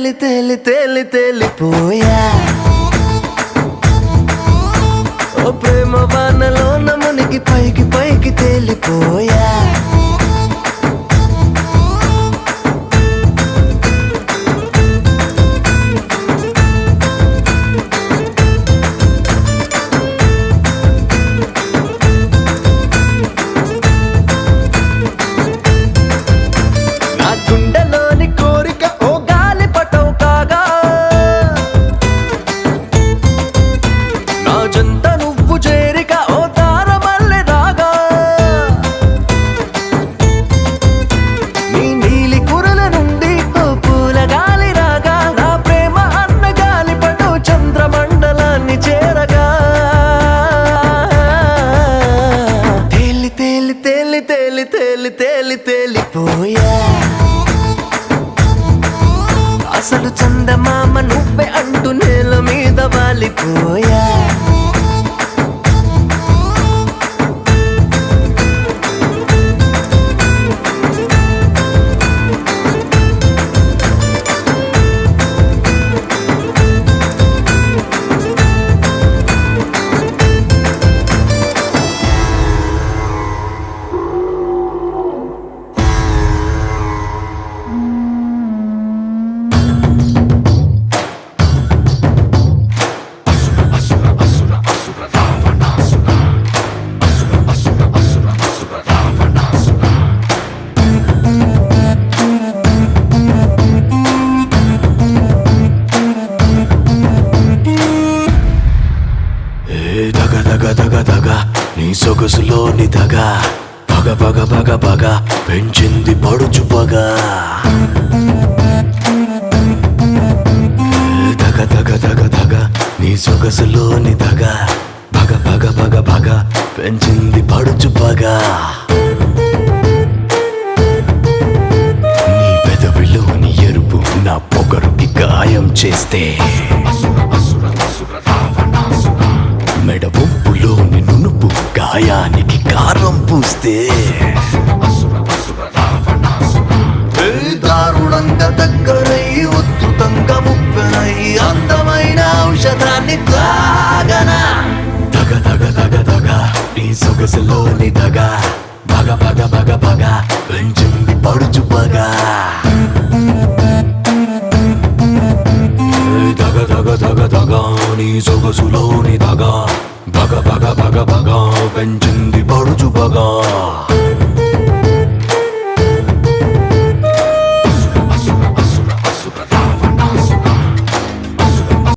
తేలి తేలి తేలి తేలిపోయా ఓ ప్రేమ వానలో మునిగి పైకి పైకి తేలిపోయా గుండెలోని కోరిక ఓ గాలి పటం కాగా నా జంత నువ్వు చేరిక ఓ తారమల్లె రాగా నీ నీలి కురల నుండి ఓ పూల గాలి రాగా నా ప్రేమ అన్న గాలి పటం చంద్రమండలాన్ని చేరగా తేలి తేలి తేలి తేలి తేలి తేలి తేలిపోయా అసలు చందమామ నువ్వే అంటూ నేల మీద వాలిపోయా దగ నీ సొగసులోని దగ పగ పగ పగ పగ పెంచింది పడుచు పగ దగ దగ దగ దగ నీ సొగసులోని దగ పగ పగ పగ పగ పెంచింది పడుచు పగ నీ పెదవిలోని ఎరుపు నా పొగరుకి గాయం చేస్తే మెడ వంపులోని నునుపు గాయానికి కారం పూస్తే దారుణంగా దగ్గరై ఉద్ధృతంగా ముప్పెనై అందమైన ఔషధాన్ని తాగనా దగ దగ దగ దగ నీ సొగసులోని దగ బగ బగ బగ బగ పెంచింది పడుచు పగ దగ దగ దగ దగ నీ సొగసులోని దగ బగ బగ బగ బగ పెంచింది పడుచు పగ